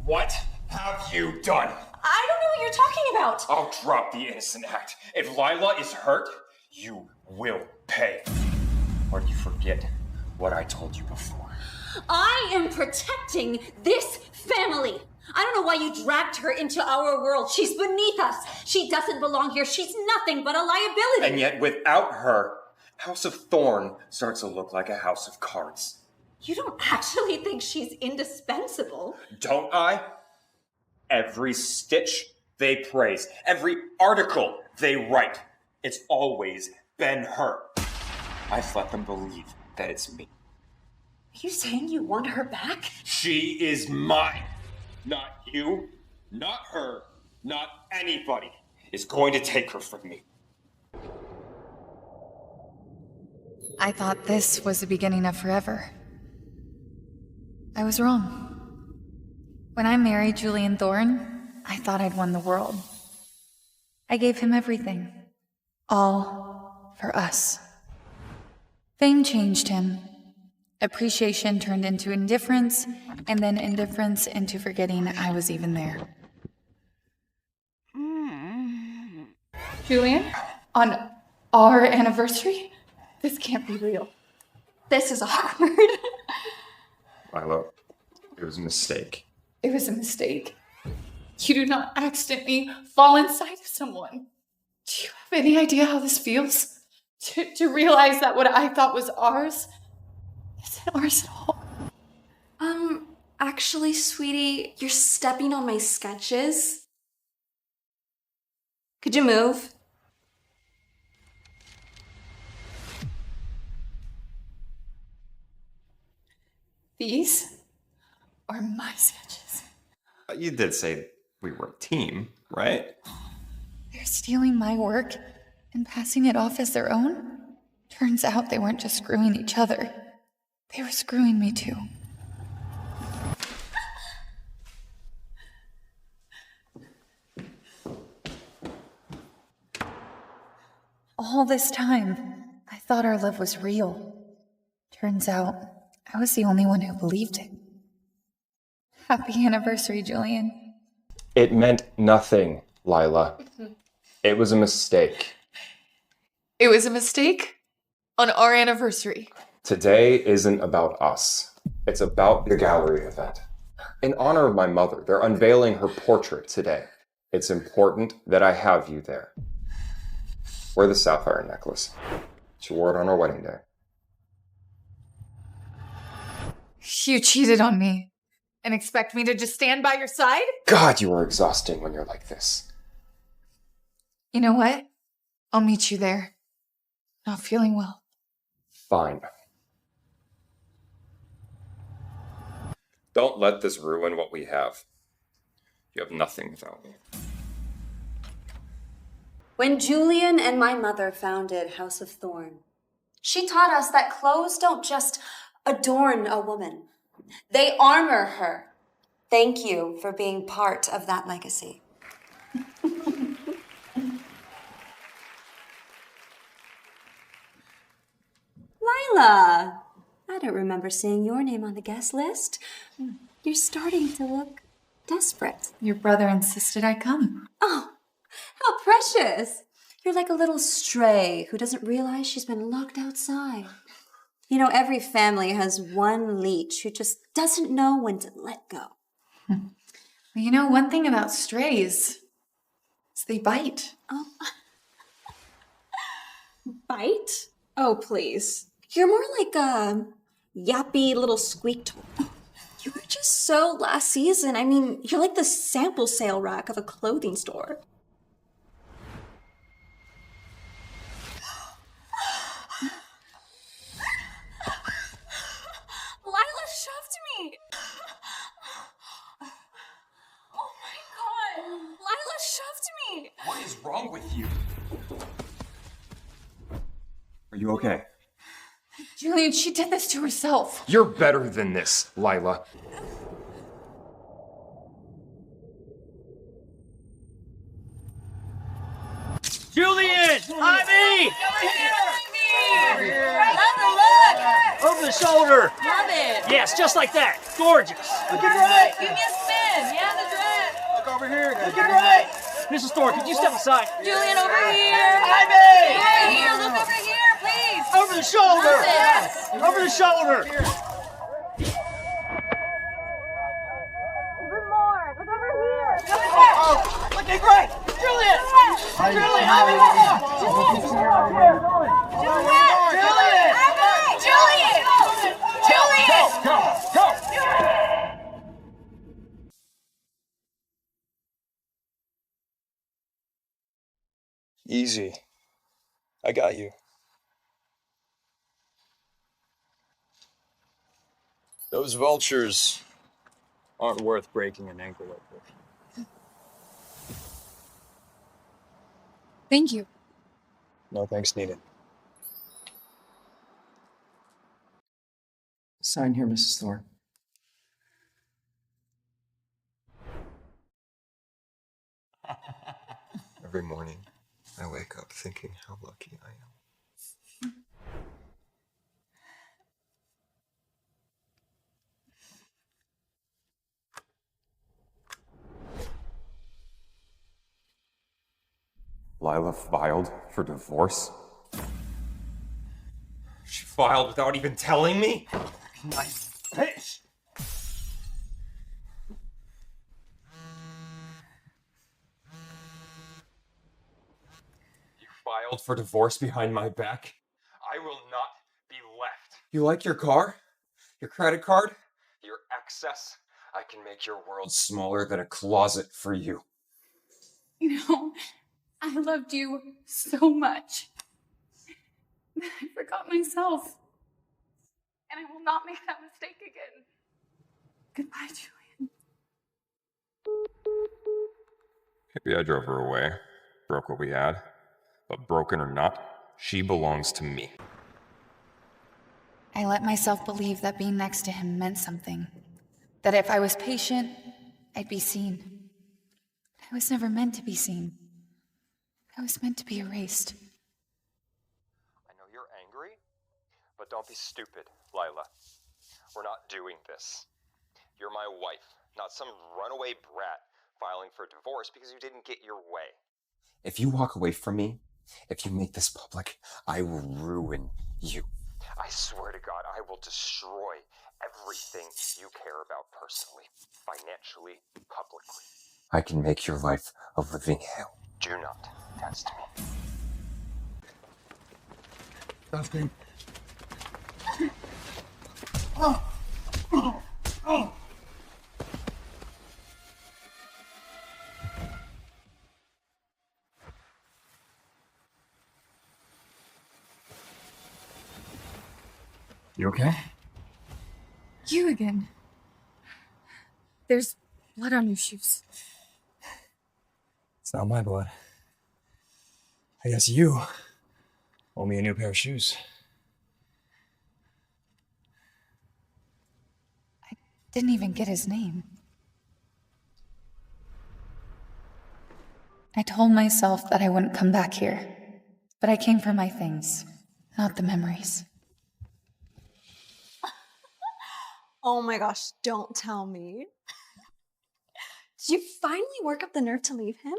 What have you done? I don't know what you're talking about. I'll drop the innocent act. If Lila is hurt, you will pay. Or do you forget what I told you before? I am protecting this family. I don't know why you dragged her into our world. She's beneath us. She doesn't belong here. She's nothing but a liability. And yet, without her, House of Thorn starts to look like a house of cards. You don't actually think she's indispensable? Don't I? Every stitch they praise, every article they write, it's always been her. I've let them believe that it's me. Are you saying you want her back? She is mine. Not you, not her, not anybody is going to take her from me. I thought this was the beginning of forever. I was wrong. When I married Julian Thorne, I thought I'd won the world. I gave him everything. All for us. Fame changed him. Appreciation turned into indifference, and then indifference into forgetting I was even there. Julian, on our anniversary? This can't be real. This is awkward. Lila, it was a mistake. It was a mistake. You do not accidentally fall inside of someone. Do you have any idea how this feels? To realize that what I thought was ours isn't ours at all. Actually, sweetie, you're stepping on my sketches. Could you move? These are my sketches. You did say we were a team, right? They're stealing my work and passing it off as their own? Turns out they weren't just screwing each other. They were screwing me too. All this time, I thought our love was real. Turns out, I was the only one who believed it. Happy anniversary, Julian. It meant nothing, Lila. It was a mistake. It was a mistake? On our anniversary. Today isn't about us. It's about the gallery event. In honor of my mother, they're unveiling her portrait today. It's important that I have you there. Wear the sapphire necklace. She wore it on our wedding day. You cheated on me and expect me to just stand by your side? God, you are exhausting when you're like this. You know what? I'll meet you there. Not feeling well. Fine. Don't let this ruin what we have. You have nothing without me. When Julian and my mother founded House of Thorn, she taught us that clothes don't just adorn a woman. They armor her. Thank you for being part of that legacy. Lila, I don't remember seeing your name on the guest list. You're starting to look desperate. Your brother insisted I come. Oh, how precious. You're like a little stray who doesn't realize she's been locked outside. You know, every family has one leech who just doesn't know when to let go. Well, you know, one thing about strays is they bite. Oh. Bite? Oh, please. You're more like a yappy little squeak toy. You were just so last season. I mean, you're like the sample sale rack of a clothing store. Lila shoved me! Oh my god! Lila shoved me! What is wrong with you? Are you okay? Julian, she did this to herself. You're better than this, Lila. Julian! On me! Over Over the shoulder. Love it. Yes, just like that. Gorgeous. Give me a spin. Yeah, that's right. Look over here. Look right. Mrs. Thorne, could you step aside? Julian, over here. Ivy! Over here. Look over here, please. Over the shoulder. Yes. Over the shoulder. Even more. Look over here. Oh, looking great. Julian! Julian! Go! Easy. I got you. Those vultures aren't worth breaking an ankle over. Thank you. No thanks needed. Sign here, Mrs. Thorne. Every morning, I wake up thinking how lucky I am. Lila filed for divorce? She filed without even telling me? Nice fish. You filed for divorce behind my back? I will not be left. You like your car? Your credit card? Your excess? I can make your world smaller than a closet for you. You know, I loved you so much. I forgot myself. And I will not make that mistake again. Goodbye, Julian. Maybe I drove her away, broke what we had. But broken or not, she belongs to me. I let myself believe that being next to him meant something. That if I was patient, I'd be seen. I was never meant to be seen. I was meant to be erased. I know you're angry, but don't be stupid, Lila. We're not doing this. You're my wife, not some runaway brat filing for divorce because you didn't get your way. If you walk away from me, if you make this public, I will ruin you. I swear to God, I will destroy everything you care about personally, financially, publicly. I can make your life a living hell. Do not test me. Dustin. You okay? You again. There's blood on your shoes. It's not my blood. I guess you owe me a new pair of shoes. I didn't even get his name. I told myself that I wouldn't come back here, but I came for my things, not the memories. Oh my gosh, don't tell me. Did you finally work up the nerve to leave him?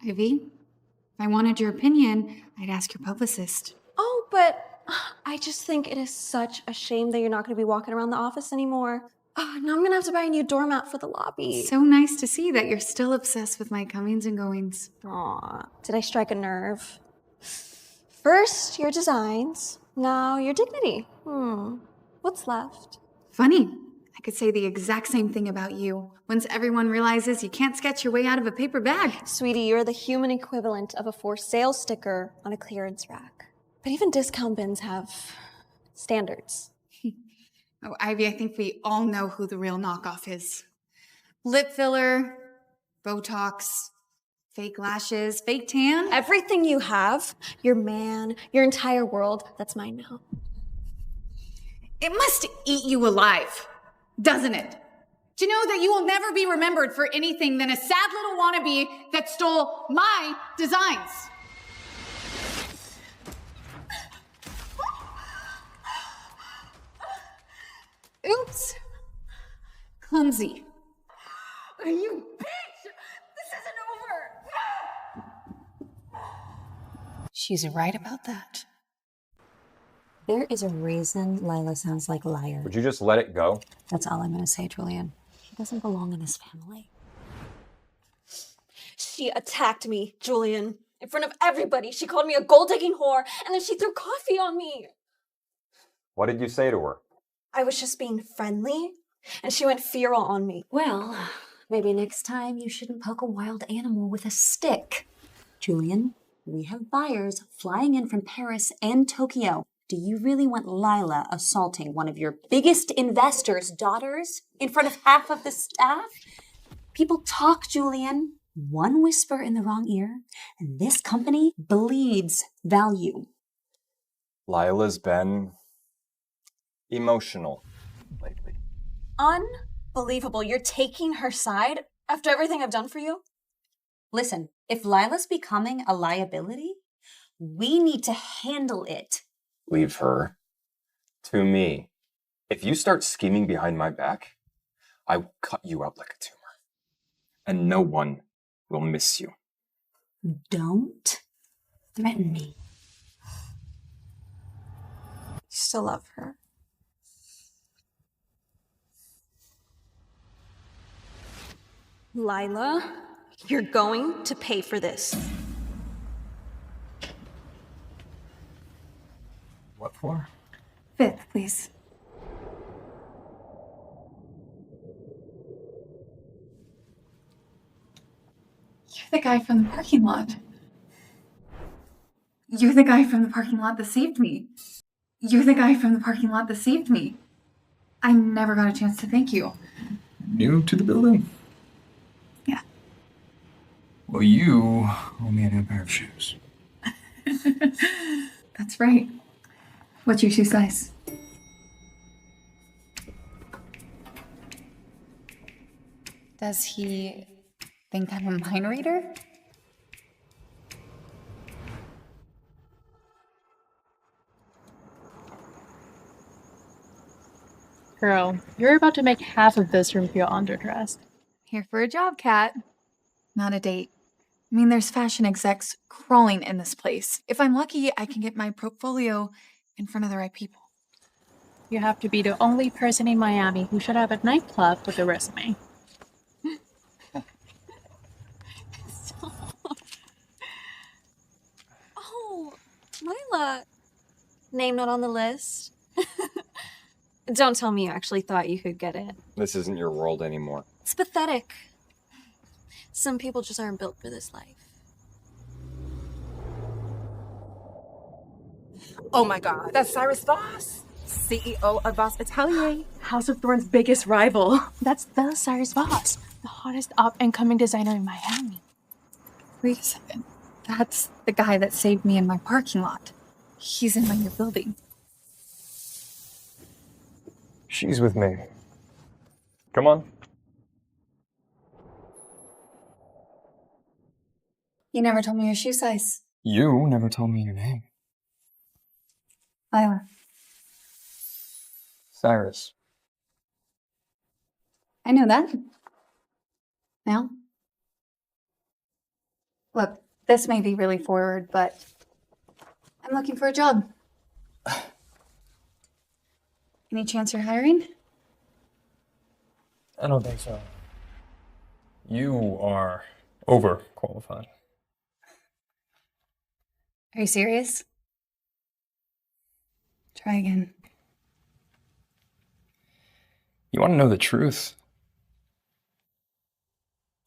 Ivy, if I wanted your opinion, I'd ask your publicist. Oh, but I just think it is such a shame that you're not going to be walking around the office anymore. Oh, now I'm going to have to buy a new doormat for the lobby. So nice to see that you're still obsessed with my comings and goings. Aw, did I strike a nerve? First, your designs. Now, your dignity. What's left? Funny. I could say the exact same thing about you once everyone realizes you can't sketch your way out of a paper bag. Sweetie, you're the human equivalent of a for sale sticker on a clearance rack. But even discount bins have standards. Oh, Ivy, I think we all know who the real knockoff is. Lip filler, Botox, fake lashes, fake tan. Everything you have, your man, your entire world, that's mine now. It must eat you alive, doesn't it? To know that you will never be remembered for anything than a sad little wannabe that stole my designs. Oops. Clumsy. You bitch! This isn't over! She's right about that. There is a reason Lila sounds like liar. Would you just let it go? That's all I'm gonna say, Julian. She doesn't belong in this family. She attacked me, Julian. In front of everybody. She called me a gold-digging whore, and then she threw coffee on me. What did you say to her? I was just being friendly, and she went feral on me. Well, maybe next time you shouldn't poke a wild animal with a stick. Julian, we have buyers flying in from Paris and Tokyo. Do you really want Lila assaulting one of your biggest investors' daughters in front of half of the staff? People talk, Julian. One whisper in the wrong ear, and this company bleeds value. Lila's been emotional lately. Unbelievable. You're taking her side after everything I've done for you? Listen, if Lila's becoming a liability, we need to handle it. Leave her to me. If you start scheming behind my back, I will cut you out like a tumor. And no one will miss you. Don't threaten me. Still love her. Lila, you're going to pay for this. What for? 5th, please. You're the guy from the parking lot. You're the guy from the parking lot that saved me. You're the guy from the parking lot that saved me. I never got a chance to thank you. New to the building? Yeah. Well, you owe me a new pair of shoes. That's right. What's your shoe size? Does he think I'm a mind reader? Girl, you're about to make half of this room feel underdressed. Here for a job, Kat. Not a date. I mean, there's fashion execs crawling in this place. If I'm lucky, I can get my portfolio in front of the right people. You have to be the only person in Miami who should have a nightclub with a resume. Oh, Lila. Name not on the list. Don't tell me you actually thought you could get in. This isn't your world anymore. It's pathetic. Some people just aren't built for this life. Oh my god, that's Cyrus Voss, CEO of Voss Atelier. House of Thorn's biggest rival. That's the Cyrus Voss, the hottest up-and-coming designer in Miami. Wait a second. That's the guy that saved me in my parking lot. He's in my new building. She's with me. Come on. You never told me your shoe size. You never told me your name. Lila. Cyrus. I know that. Now? Look, this may be really forward, but I'm looking for a job. Any chance you're hiring? I don't think so. You are overqualified. Are you serious? Try again. You want to know the truth?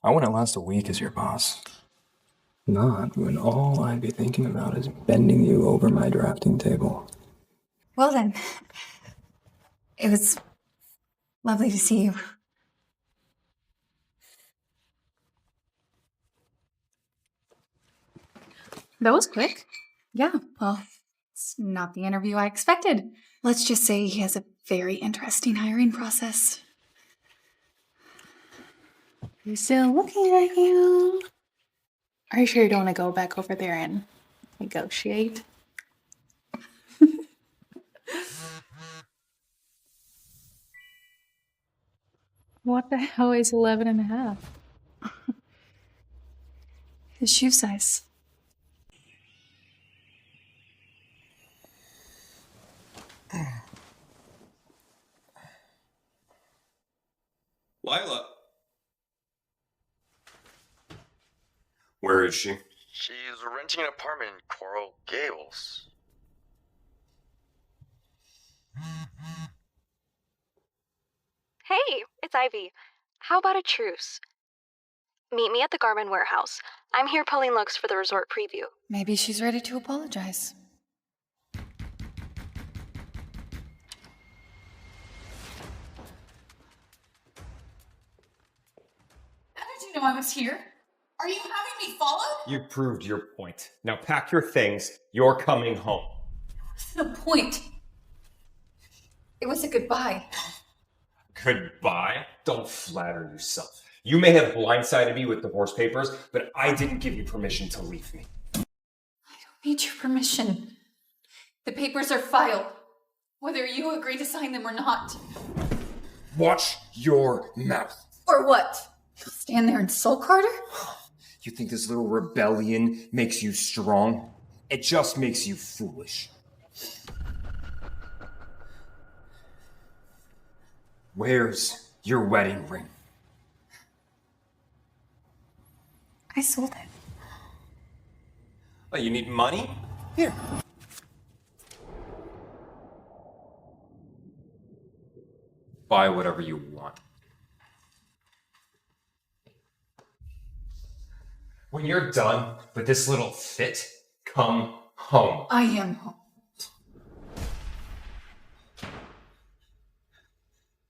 I wouldn't last a week as your boss. Not when all I'd be thinking about is bending you over my drafting table. Well then, it was lovely to see you. That was quick. Yeah, well, it's not the interview I expected. Let's just say he has a very interesting hiring process. He's still looking at you. Are you sure you don't want to go back over there and negotiate? What the hell is 11 and a half? His shoe size. Lila. Where is she? She's renting an apartment in Coral Gables. Hey, it's Ivy. How about a truce? Meet me at the garment warehouse. I'm here pulling looks for the resort preview. Maybe she's ready to apologize. How did you know I was here? Are you having me followed? You proved your point. Now pack your things. You're coming home. What's the point? It was a goodbye. Goodbye? Don't flatter yourself. You may have blindsided me with divorce papers, but I didn't give you permission to leave me. I don't need your permission. The papers are filed, whether you agree to sign them or not. Watch your mouth. Or what? You'll stand there and sulk harder? You think this little rebellion makes you strong? It just makes you foolish. Where's your wedding ring? I sold it. Oh, you need money? Here. Buy whatever you want. When you're done with this little fit, come home. I am home.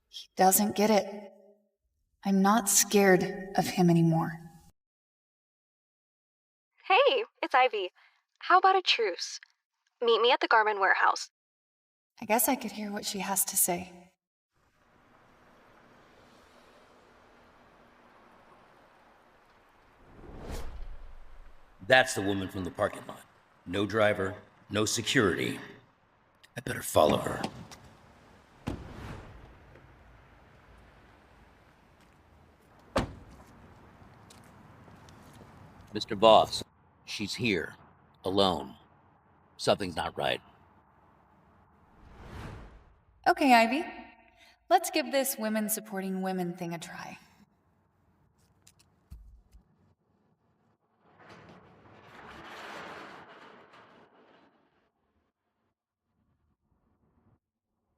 He doesn't get it. I'm not scared of him anymore. Hey, it's Ivy. How about a truce? Meet me at the garment warehouse. I guess I could hear what she has to say. That's the woman from the parking lot. No driver, no security. I better follow her. Mr. Boss, she's here, alone. Something's not right. Okay, Ivy. Let's give this women supporting women thing a try.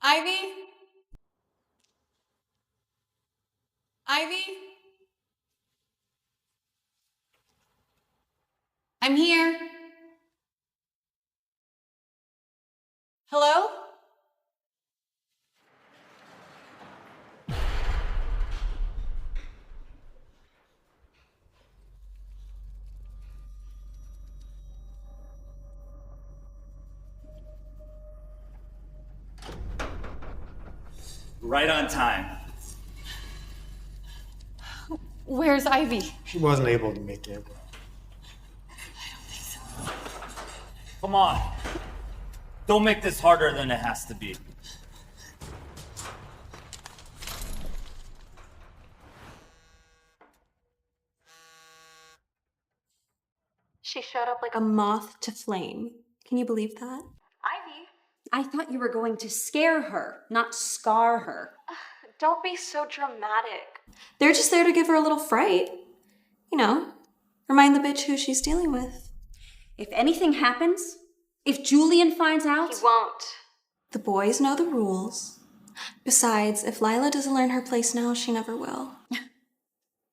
Ivy? Ivy? I'm here. Hello? Right on time. Where's Ivy? She wasn't able to make it. Come on. Don't make this harder than it has to be. She showed up like a moth to flame. Can you believe that? Ivy, I thought you were going to scare her, not scar her. Don't be so dramatic. They're just there to give her a little fright. You know, remind the bitch who she's dealing with. If anything happens, if Julian finds out... He won't. The boys know the rules. Besides, if Lila doesn't learn her place now, she never will.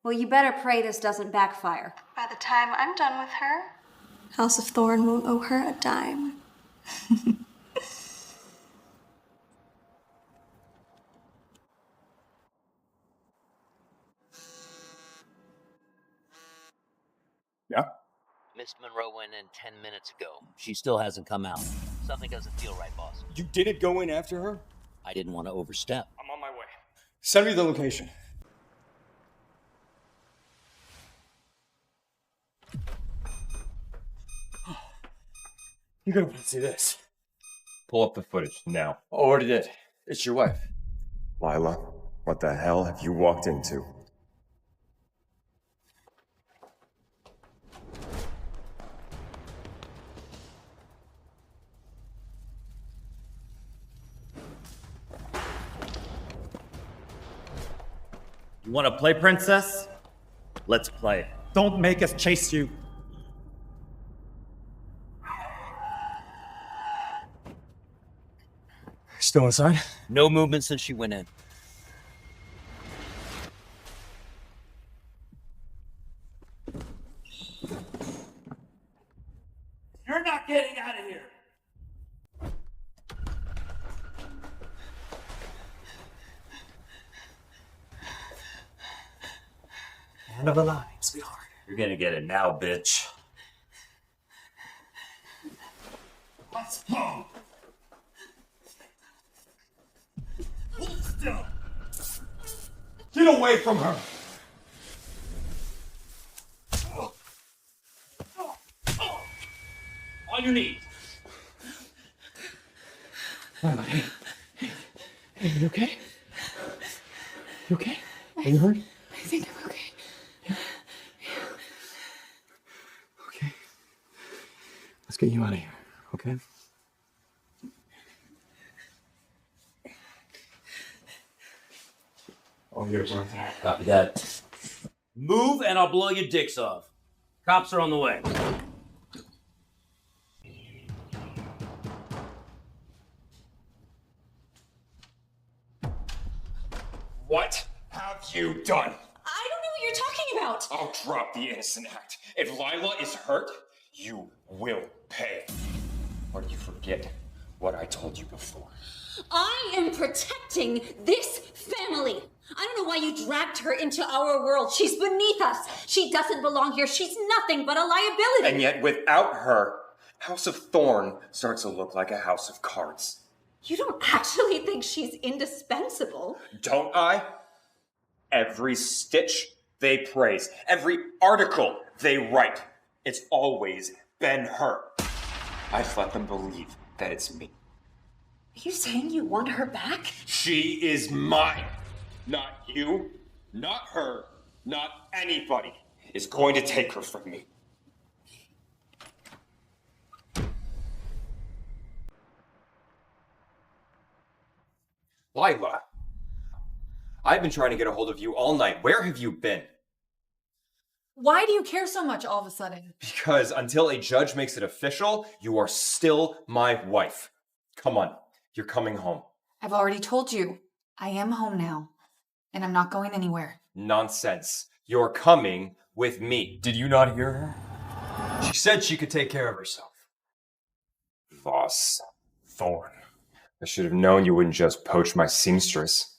Well, you better pray this doesn't backfire. By the time I'm done with her, House of Thorn won't owe her a dime. Yeah? Miss Monroe went in 10 minutes ago. She still hasn't come out. Something doesn't feel right, boss. You didn't go in after her? I didn't want to overstep. I'm on my way. Send me the location. You gotta want to see this. Pull up the footage now. Already did. It's your wife. Lila, What the hell have you walked into? You want to play, princess? Let's play. Don't make us chase you. Still inside? No movement since she went in. You're not getting out of here! End of the line, sweetheart. You're gonna get it now, bitch. Let's go! Hold still! Get away from her! On your knees! Lila, hey. Hey, you okay? You okay? Are you hurt? I think I'm okay. Okay. Let's get you out of here, okay? Oh, you're right there. Copy that. Move and I'll blow your dicks off. Cops are on the way. What have you done? I don't know what you're talking about. I'll drop the innocent act. If Lila is hurt, you will pay. Or do you forget what I told you before? I am protecting this family. I don't know why you dragged her into our world. She's beneath us. She doesn't belong here. She's nothing but a liability. And yet, without her, House of Thorn starts to look like a house of cards. You don't actually think she's indispensable? Don't I? Every stitch they praise, every article they write, it's always been her. I've let them believe that it's me. Are you saying you want her back? She is mine. Not you, not her, not anybody is going to take her from me. Lila, I've been trying to get a hold of you all night. Where have you been? Why do you care so much all of a sudden? Because until a judge makes it official, you are still my wife. Come on, you're coming home. I've already told you. I am home now. And I'm not going anywhere. Nonsense. You're coming with me. Did you not hear her? She said she could take care of herself. Voss. Thorn. I should have known you wouldn't just poach my seamstress.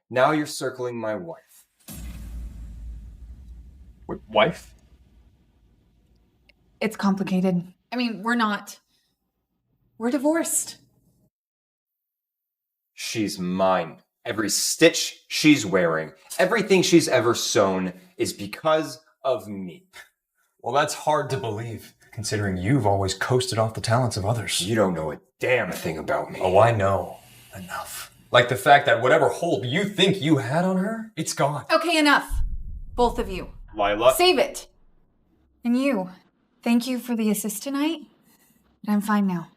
Now you're circling my wife. Wait, wife? It's complicated. I mean, we're not. We're divorced. She's mine. Every stitch she's wearing, everything she's ever sewn is because of me. Well, that's hard to believe, considering you've always coasted off the talents of others. You don't know a damn thing about me. Oh, I know. Enough. Like the fact that whatever hold you think you had on her, it's gone. Okay, enough. Both of you. Lila. Save it. And you. Thank you for the assist tonight. But I'm fine now.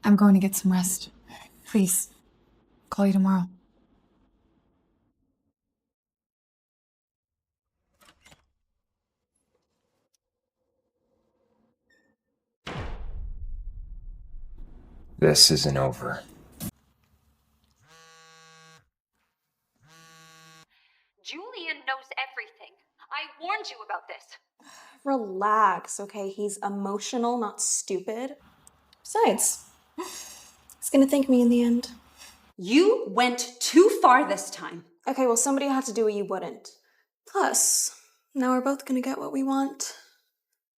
I'm going to get some rest. Please. Call you tomorrow. This isn't over. Julian knows everything. I warned you about this. Relax, okay? He's emotional, not stupid. Besides, he's gonna thank me in the end. You went too far this time. Okay, well, somebody had to do what you wouldn't. Plus, now we're both gonna get what we want.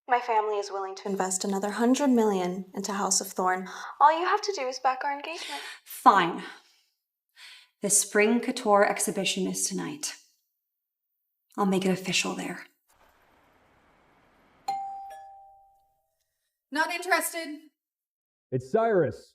My family is willing to invest another $100 million into House of Thorn. All you have to do is back our engagement. Fine. The Spring Couture exhibition is tonight. I'll make it official there. Not interested. It's Cyrus.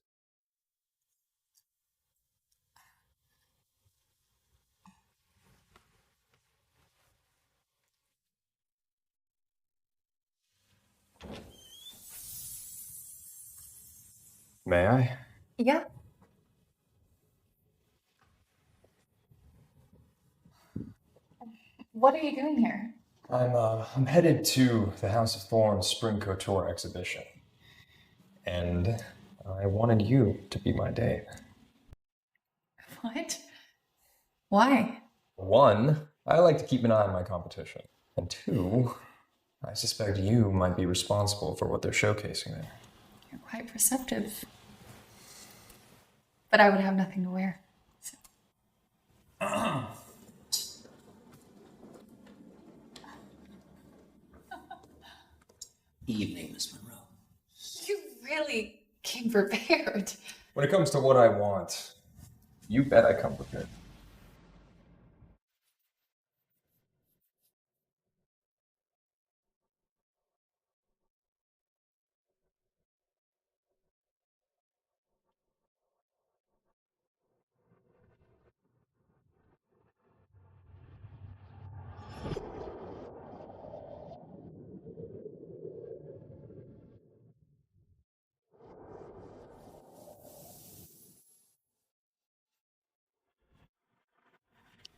May I? Yeah. What are you doing here? I'm headed to the House of Thorns Spring Couture exhibition. And I wanted you to be my date. What? Why? 1, I like to keep an eye on my competition. And 2, I suspect you might be responsible for what they're showcasing there. You're quite perceptive. But I would have nothing to wear. So. Evening, Miss Monroe. You really came prepared. When it comes to what I want, you bet I come prepared.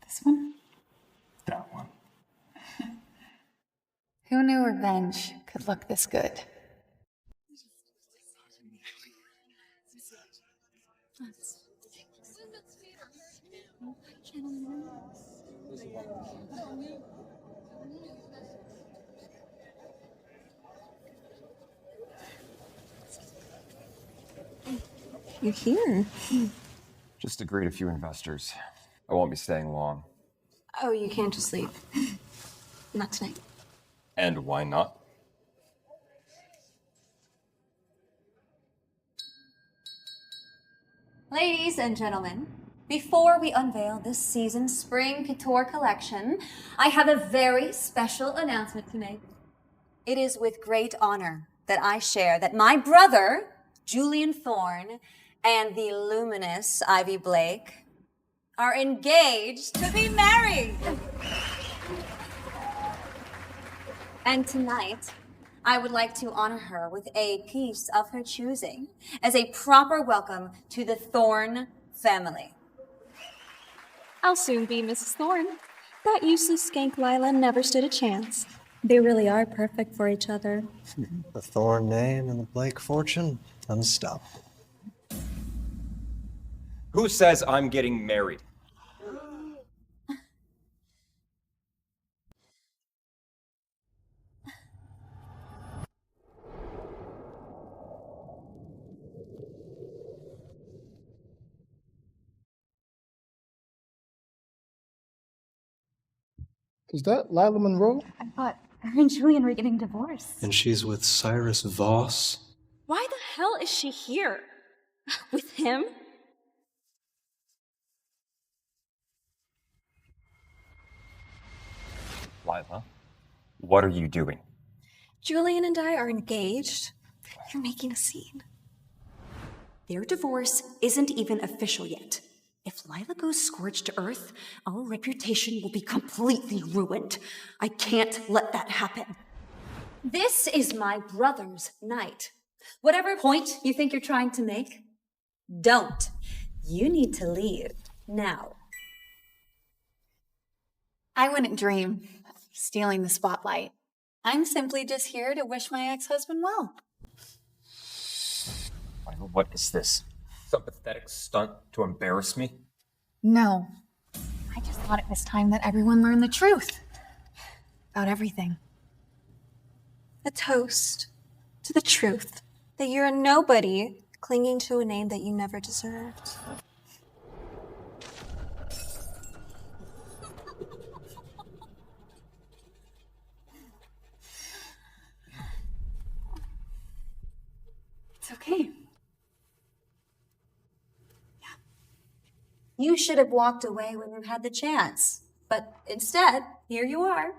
This one? That one. Who knew revenge could look this good? You're here. Just to greet a few investors. I won't be staying long. Oh, you can't just leave. Not tonight. And why not? Ladies and gentlemen, before we unveil this season's Spring Couture collection, I have a very special announcement to make. It is with great honor that I share that my brother, Julian Thorne, and the luminous Ivy Blake are engaged to be married. And tonight, I would like to honor her with a piece of her choosing as a proper welcome to the Thorne family. I'll soon be Mrs. Thorne. That useless skank Lila never stood a chance. They really are perfect for each other. The Thorne name and the Blake fortune, unstoppable. Who says I'm getting married? Is that Lila Monroe? I thought her and Julian were getting divorced. And she's with Cyrus Voss. Why the hell is she here? With him? Lila, what are you doing? Julian and I are engaged. You're making a scene. Their divorce isn't even official yet. If Lila goes scorched to earth, our reputation will be completely ruined. I can't let that happen. This is my brother's night. Whatever point you think you're trying to make, don't. You need to leave now. I wouldn't dream of stealing the spotlight. I'm simply just here to wish my ex-husband well. Lila, what is this? Some pathetic stunt to embarrass me? No. I just thought it was time that everyone learned the truth. About everything. A toast to the truth that you're a nobody clinging to a name that you never deserved. It's okay. You should have walked away when you had the chance. But instead, here you are,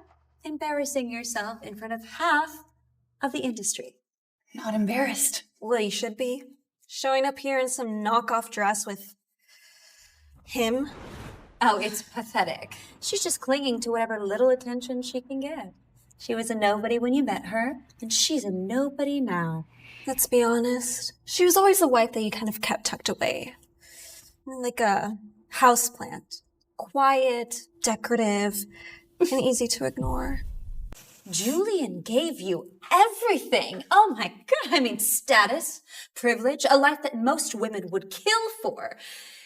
embarrassing yourself in front of half of the industry. Not embarrassed. Well, you should be. Showing up here in some knockoff dress with him. Oh, it's pathetic. She's just clinging to whatever little attention she can get. She was a nobody when you met her, and she's a nobody now. Let's be honest. She was always the wife that you kind of kept tucked away. Like a houseplant. Quiet, decorative, and easy to ignore. Julian gave you everything. Oh my God. I mean, status, privilege, a life that most women would kill for.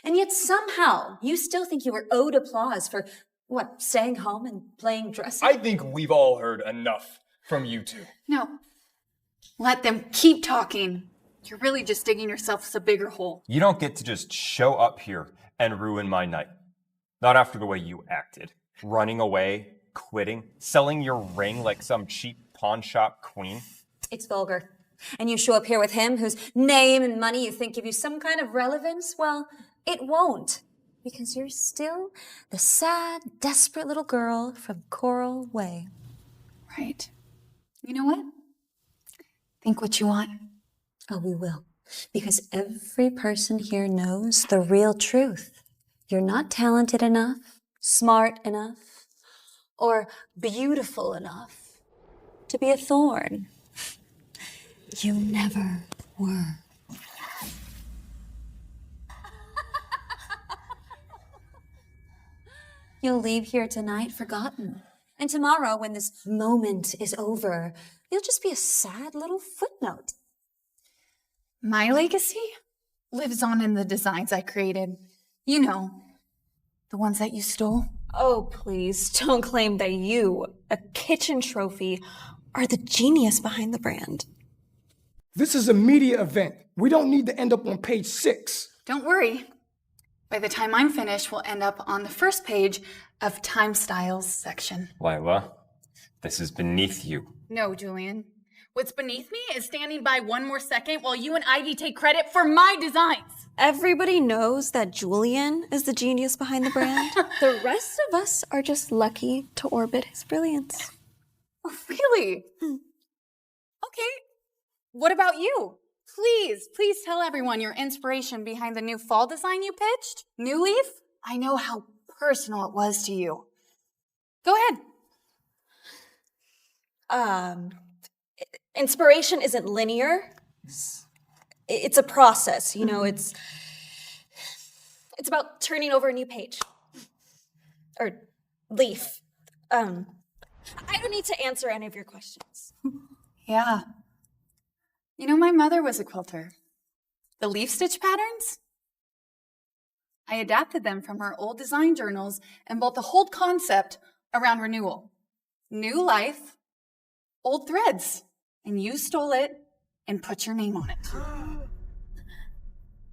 And yet somehow you still think you were owed applause for, what, staying home and playing dress up? I think we've all heard enough from you two. No. Let them keep talking. You're really just digging yourself a bigger hole. You don't get to just show up here and ruin my night. Not after the way you acted. Running away, quitting, selling your ring like some cheap pawn shop queen. It's vulgar. And you show up here with him whose name and money you think give you some kind of relevance? Well, it won't. Because you're still the sad, desperate little girl from Coral Way. Right. You know what? Think what you want. Oh, we will. Because every person here knows the real truth. You're not talented enough, smart enough, or beautiful enough to be a thorn. You never were. You'll leave here tonight forgotten. And tomorrow, when this moment is over, you'll just be a sad little footnote. My legacy lives on in the designs I created. You know, the ones that you stole. Oh, please, don't claim that you, a kitchen trophy, are the genius behind the brand. This is a media event. We don't need to end up on page 6. Don't worry. By the time I'm finished, we'll end up on the first page of Time Styles section. Lila, this is beneath you. No, Julian. What's beneath me is standing by one more second while you and Ivy take credit for my designs. Everybody knows that Julian is the genius behind the brand. The rest of us are just lucky to orbit his brilliance. Oh, really? Okay. What about you? Please tell everyone your inspiration behind the new fall design you pitched. New Leaf? I know how personal it was to you. Go ahead. Inspiration isn't linear. It's a process, you know, it's about turning over a new page. Or leaf. I don't need to answer any of your questions. Yeah. You know, my mother was a quilter. The leaf stitch patterns? I adapted them from her old design journals and built the whole concept around renewal. New life, old threads. And you stole it and put your name on it.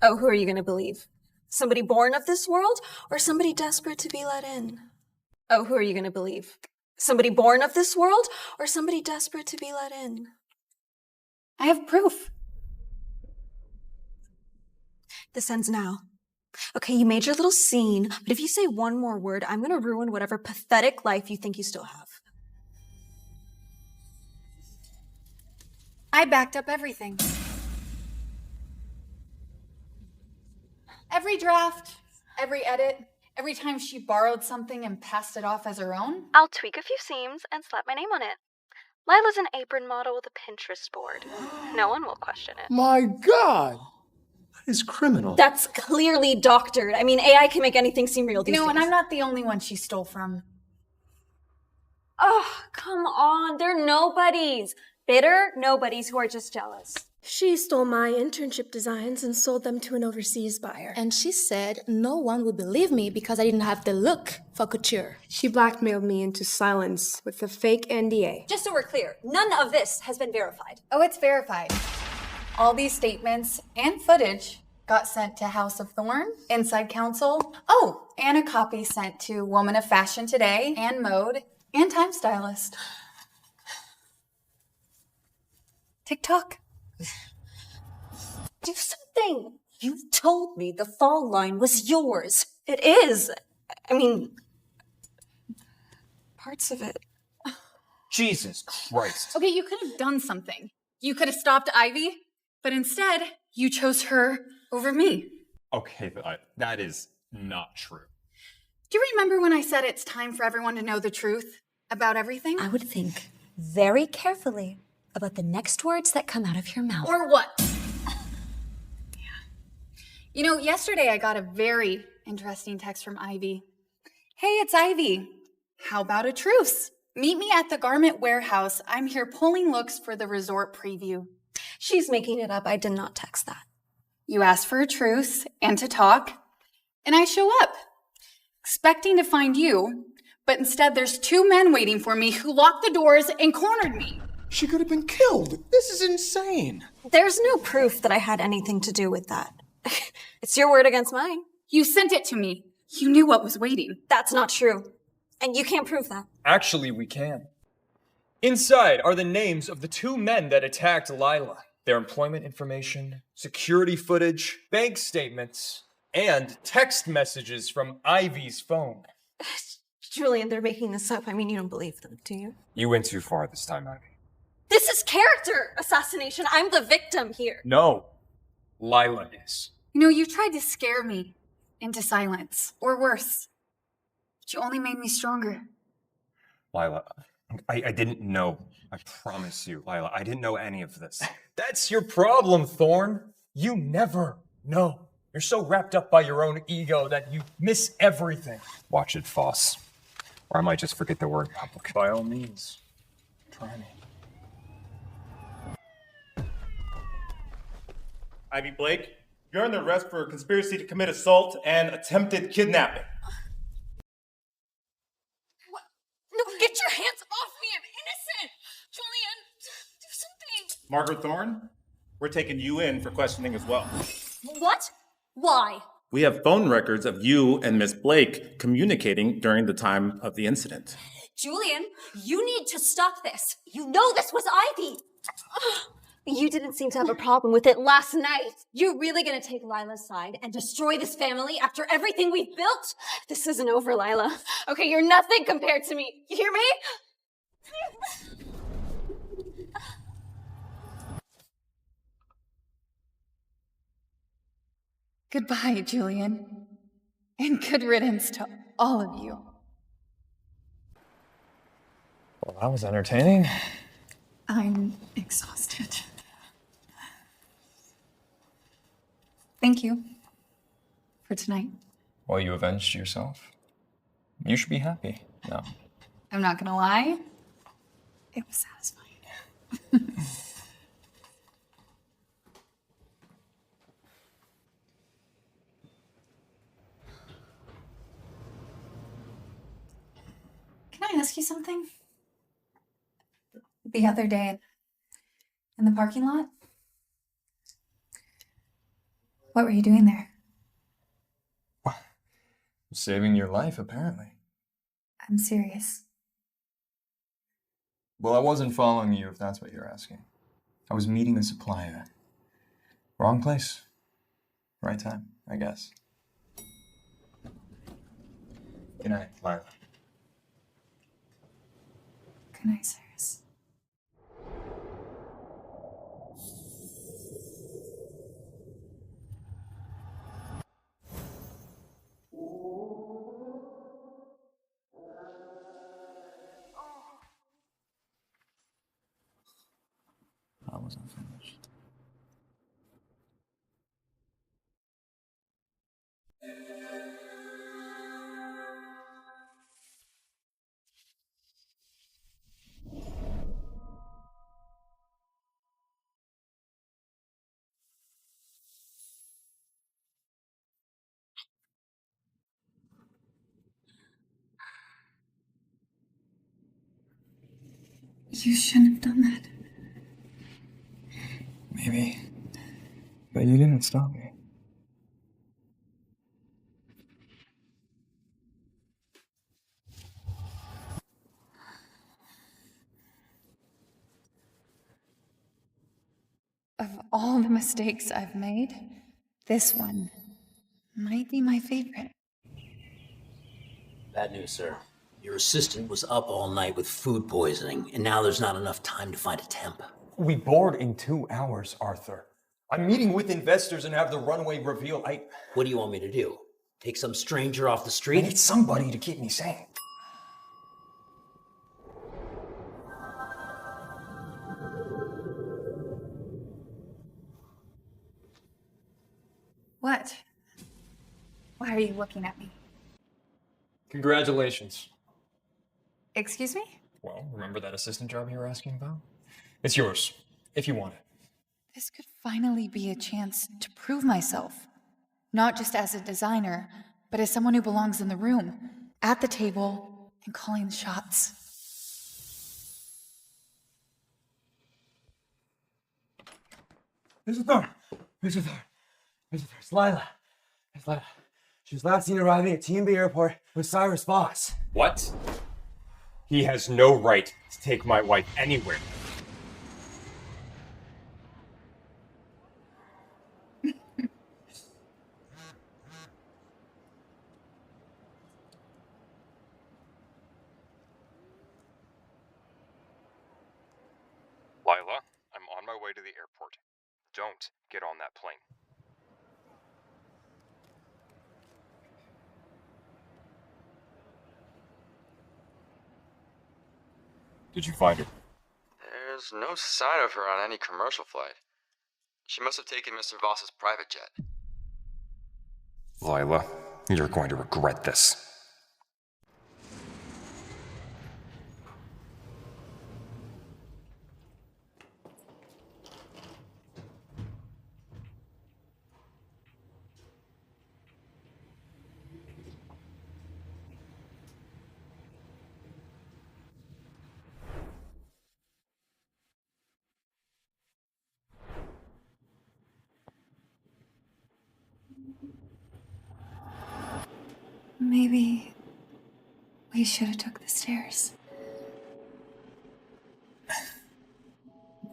Oh, who are you going to believe? Somebody born of this world or somebody desperate to be let in? Oh, who are you going to believe? Somebody born of this world or somebody desperate to be let in? I have proof. This ends now. Okay, you made your little scene, but if you say one more word, I'm going to ruin whatever pathetic life you think you still have. I backed up everything. Every draft, every edit, every time she borrowed something and passed it off as her own. I'll tweak a few seams and slap my name on it. Lila's an apron model with a Pinterest board. No one will question it. My God! That is criminal. That's clearly doctored. I mean, AI can make anything seem real these days. And I'm not the only one she stole from. Oh, come on. They're nobodies. Bitter nobodies who are just jealous. She stole my internship designs and sold them to an overseas buyer. And she said no one would believe me because I didn't have the look for couture. She blackmailed me into silence with a fake NDA. Just so we're clear, none of this has been verified. Oh, it's verified. All these statements and footage got sent to House of Thorn, Inside Counsel. Oh, and a copy sent to Woman of Fashion Today, and Mode, and Time Stylist. TikTok. Do something. You told me the fall line was yours. It is. I mean, parts of it. Jesus Christ. Okay, you could have done something. You could have stopped Ivy, but instead, you chose her over me. Okay, that is not true. Do you remember when I said it's time for everyone to know the truth about everything? I would think very carefully about the next words that come out of your mouth. Or what? You know, yesterday I got a very interesting text from Ivy. Hey, it's Ivy. How about a truce? Meet me at the garment warehouse. I'm here pulling looks for the resort preview. She's making it up. I did not text that. You asked for a truce and to talk, and I show up, expecting to find you, but instead there's two men waiting for me who locked the doors and cornered me. She could have been killed. This is insane. There's no proof that I had anything to do with that. It's your word against mine. You sent it to me. You knew what was waiting. That's not true. And you can't prove that. Actually, we can. Inside are the names of the two men that attacked Lila. Their employment information, security footage, bank statements, and text messages from Ivy's phone. Julian, they're making this up. I mean, you don't believe them, do you? You went too far this time, Ivy. This is character assassination. I'm the victim here. No. Lila is. You know, you tried to scare me into silence, or worse. But you only made me stronger. Lila, I didn't know. I promise you, Lila, I didn't know any of this. That's your problem, Thorn. You never know. You're so wrapped up by your own ego that you miss everything. Watch it, Foss. Or I might just forget the word public. By all means. Try me. Ivy Blake, you're under arrest for conspiracy to commit assault and attempted kidnapping. What? No, get your hands off me. I'm innocent. Julian, do something. Margaret Thorne, we're taking you in for questioning as well. What? Why? We have phone records of you and Miss Blake communicating during the time of the incident. Julian, you need to stop this. You know this was Ivy. You didn't seem to have a problem with it last night. You're really gonna take Lila's side and destroy this family after everything we've built? This isn't over, Lila. Okay, you're nothing compared to me. You hear me? Goodbye, Julian. And good riddance to all of you. Well, that was entertaining. I'm exhausted. Thank you for tonight. Well, you avenged yourself. You should be happy. No. I'm not gonna lie, it was satisfying. Can I ask you something? The other day in the parking lot, what were you doing there? Saving your life, apparently. I'm serious. Well, I wasn't following you, if that's what you're asking. I was meeting a supplier. Wrong place. Right time, I guess. Good night, Lila. Good night, Cyrus. I wasn't finished. You shouldn't have done that. Maybe. But you didn't stop me. Of all the mistakes I've made, this one might be my favorite. Bad news, sir. Your assistant was up all night with food poisoning, and now there's not enough time to find a temp. We board in 2 hours, Arthur. I'm meeting with investors and have the runway reveal. What do you want me to do? Take some stranger off the I street? need somebody to keep me sane. What? Why are you looking at me? Congratulations. Excuse me? Well, remember that assistant job you were asking about? It's yours, if you want it. This could finally be a chance to prove myself. Not just as a designer, but as someone who belongs in the room, at the table, and calling the shots. Mr. Thorne! Mr. Thorne! Mr. Thorne, it's Lila. It's Lila. She was last seen arriving at TMB Airport with Cyrus Voss. What? He has no right to take my wife anywhere. Lila, I'm on my way to the airport. Don't get on that plane. Did you find her? There's no sign of her on any commercial flight. She must have taken Mr. Voss's private jet. Lila, you're going to regret this. Maybe we should have took the stairs.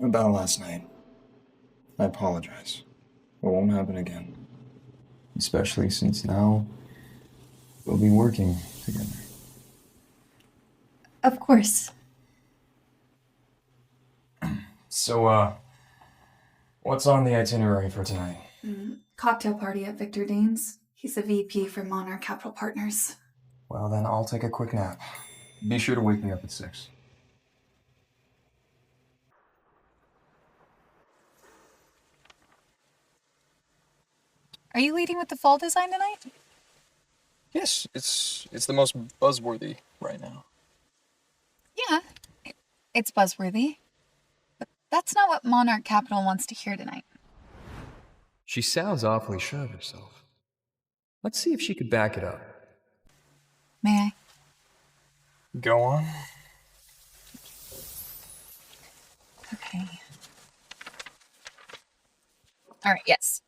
About last night. I apologize. It won't happen again. Especially since now we'll be working together. Of course. So, what's on the itinerary for tonight? Cocktail party at Victor Dane's. He's a VP for Monarch Capital Partners. Well, then I'll take a quick nap. Be sure to wake me up at 6. Are you leading with the fall design tonight? Yes, it's the most buzzworthy right now. Yeah, it's buzzworthy. But that's not what Monarch Capital wants to hear tonight. She sounds awfully sure of herself. Let's see if she could back it up. May I? Go on. Okay. All right, yes.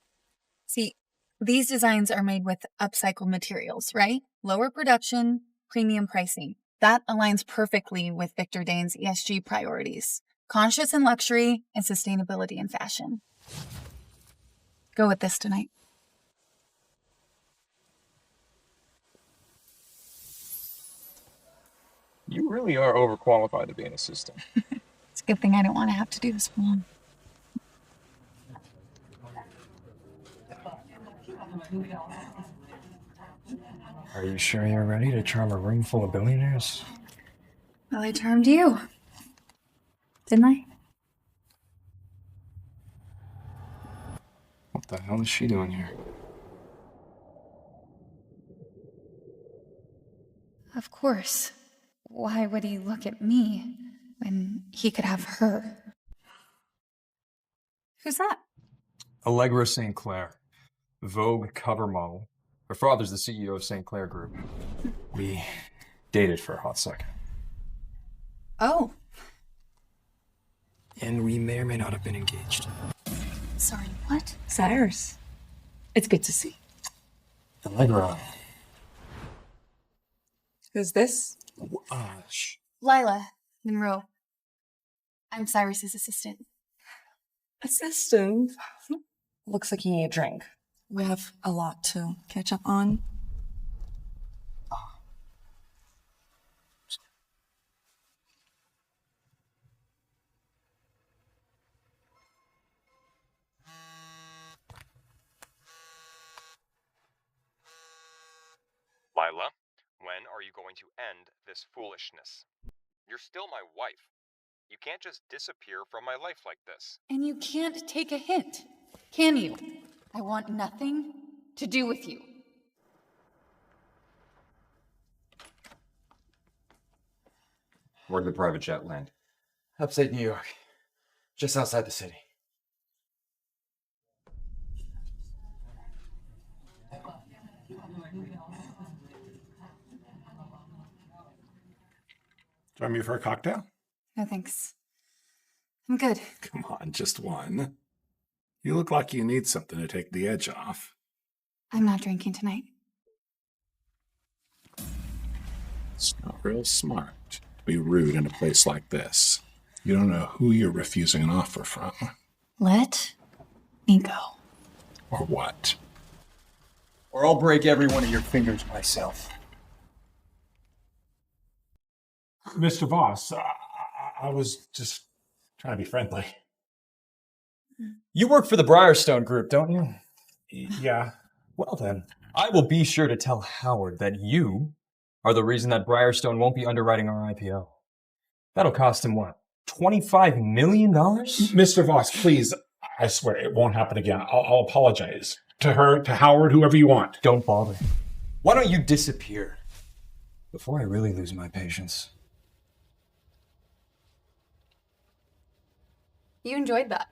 See, these designs are made with upcycled materials, right? Lower production, premium pricing. That aligns perfectly with Victor Dane's ESG priorities. Conscious in luxury and sustainability in fashion. Go with this tonight. You really are overqualified to be an assistant. It's a good thing I don't want to have to do this for long. Are you sure you're ready to charm a room full of billionaires? Well, I charmed you. Didn't I? What the hell is she doing here? Of course. Why would he look at me when he could have her? Who's that? Allegra St. Clair, Vogue cover model. Her father's the CEO of St. Clair Group. We dated for a hot second. Oh. And we may or may not have been engaged. Sorry, what? Cyrus. It's good to see. Allegra. Who's this? Shh. Lila Monroe. I'm Cyrus's assistant. Assistant. Looks like you need a drink. We have a lot to catch up on. Lila, when are you going to end this foolishness? You're still my wife. You can't just disappear from my life like this. And you can't take a hint, can you? I want nothing to do with you. Where'd the private jet land? Upstate New York, just outside the city. Join me for a cocktail? No thanks. I'm good. Come on, just one. You look like you need something to take the edge off. I'm not drinking tonight. It's not real smart to be rude in a place like this. You don't know who you're refusing an offer from. Let me go. Or what. Or I'll break every one of your fingers myself. Mr. Voss, I was just trying to be friendly. You work for the Briarstone Group, don't you? Yeah. Well then, I will be sure to tell Howard that you are the reason that Briarstone won't be underwriting our IPO. That'll cost him what? $25 million? Mr. Voss, please, I swear it won't happen again. I'll apologize. To her, to Howard, whoever you want. Don't bother. Why don't you disappear before I really lose my patience? You enjoyed that,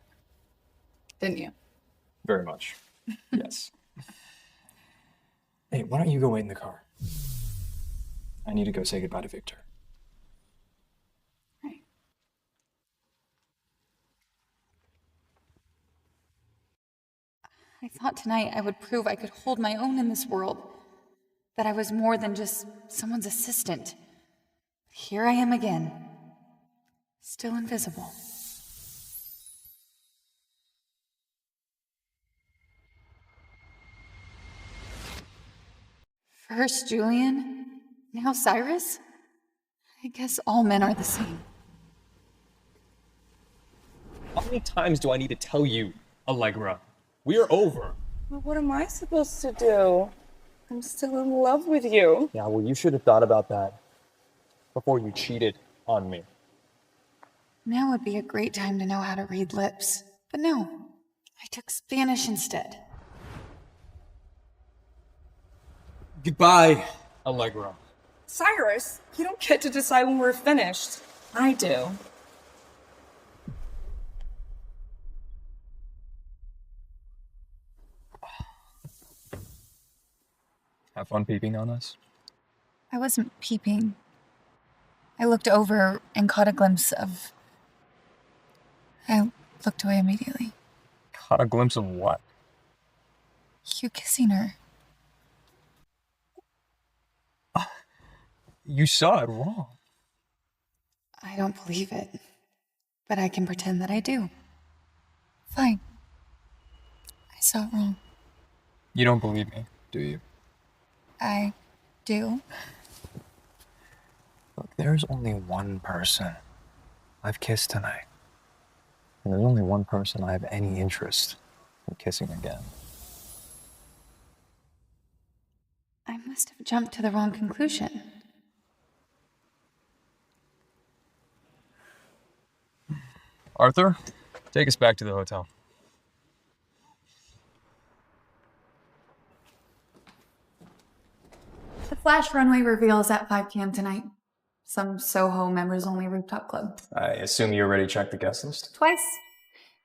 didn't you? Very much. Yes. Hey, why don't you go wait in the car? I need to go say goodbye to Victor. I thought tonight I would prove I could hold my own in this world. That I was more than just someone's assistant. Here I am again. Still invisible. First Julian, now Cyrus? I guess all men are the same. How many times do I need to tell you, Allegra? We're over. Well, what am I supposed to do? I'm still in love with you. Yeah, well, you should have thought about that before you cheated on me. Now would be a great time to know how to read lips. But no, I took Spanish instead. Goodbye, Allegra. Cyrus, you don't get to decide when we're finished. I do. Have fun peeping on us? I wasn't peeping. I looked over and caught a glimpse of... I looked away immediately. Caught a glimpse of what? You kissing her. You saw it wrong. I don't believe it, but I can pretend that I do. Fine. I saw it wrong. You don't believe me, do you? I do. Look, there's only one person I've kissed tonight. And there's only one person I have any interest in kissing again. I must have jumped to the wrong conclusion. Arthur, take us back to the hotel. The Flash runway reveal is at 5 p.m. tonight. Some Soho members-only rooftop club. I assume you already checked the guest list? Twice.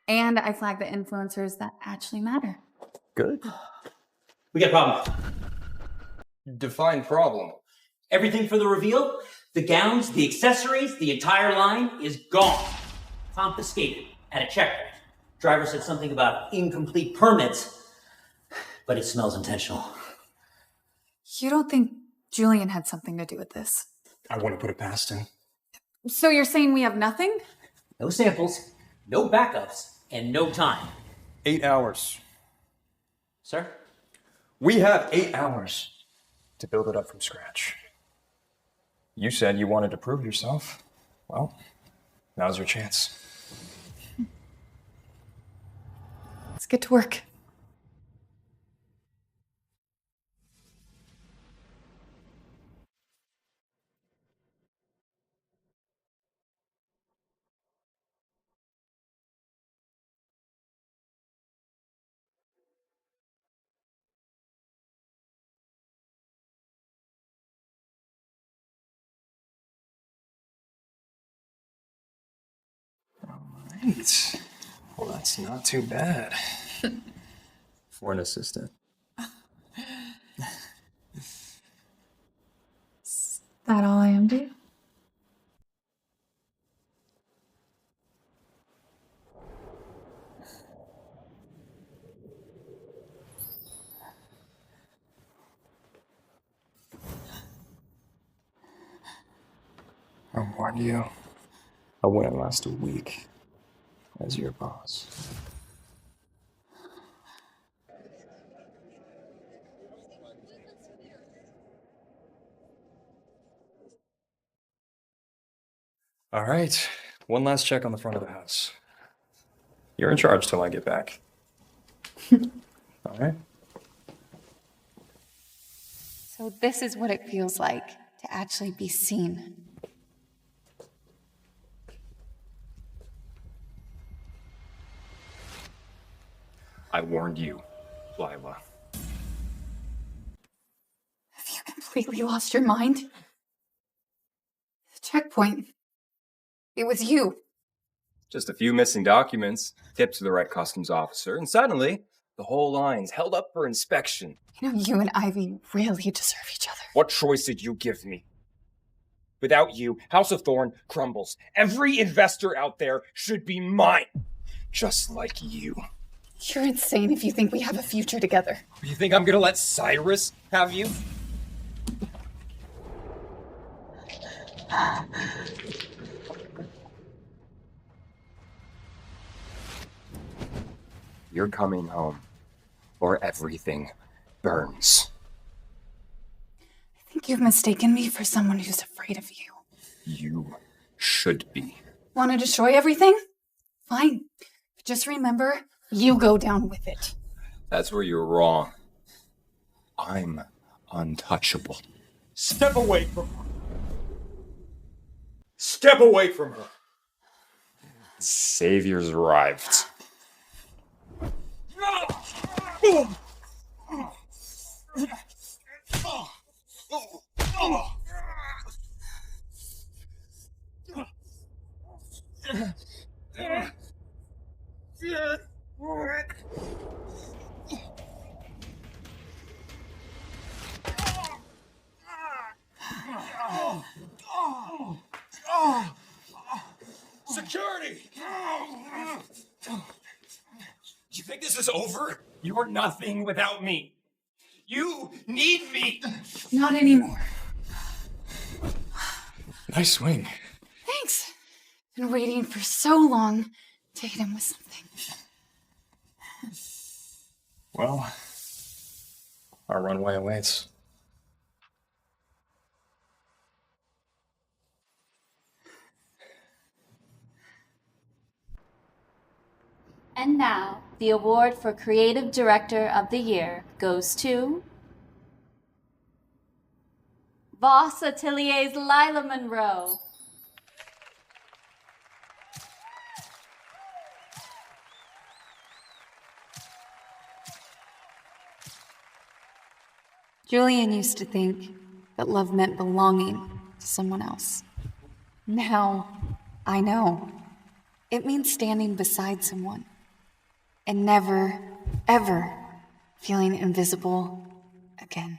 And I flagged the influencers that actually matter. Good. We got a problem. Define problem. Everything for the reveal, the gowns, the accessories, the entire line is gone. Confiscated at a checkpoint. Driver said something about incomplete permits, but it smells intentional. You don't think Julian had something to do with this? I wouldn't put it past him. So you're saying we have nothing? No samples, no backups, and no time. 8 hours. Sir? We have 8 hours to build it up from scratch. You said you wanted to prove yourself. Well, now's your chance. Let's get to work. Great. Well, that's not too bad for an assistant. Is that all I am to? I warned you. I wouldn't last a week as your boss. All right. One last check on the front of the house. You're in charge till I get back. All right. So this is what it feels like to actually be seen. I warned you, Lila. Have you completely lost your mind? The checkpoint. It was you. Just a few missing documents, tipped to the right customs officer, and suddenly, the whole line's held up for inspection. You know, you and Ivy really deserve each other. What choice did you give me? Without you, House of Thorn crumbles. Every investor out there should be mine. Just like you. You're insane if you think we have a future together. You think I'm gonna let Cyrus have you? You're coming home, or everything burns. I think you've mistaken me for someone who's afraid of you. You should be. Want to destroy everything? Fine. But just remember, you go down with it. That's where you're wrong. I'm untouchable. Step away from her. Step away from her. Savior's arrived. Security! You think this is over? You're nothing without me. You need me. Not anymore. Nice swing. Thanks. Been waiting for so long to hit him with something. Well, our runway awaits. And now, the award for Creative Director of the Year goes to Voss Atelier's Lila Monroe. Julian used to think that love meant belonging to someone else. Now, I know. It means standing beside someone and never, ever feeling invisible again.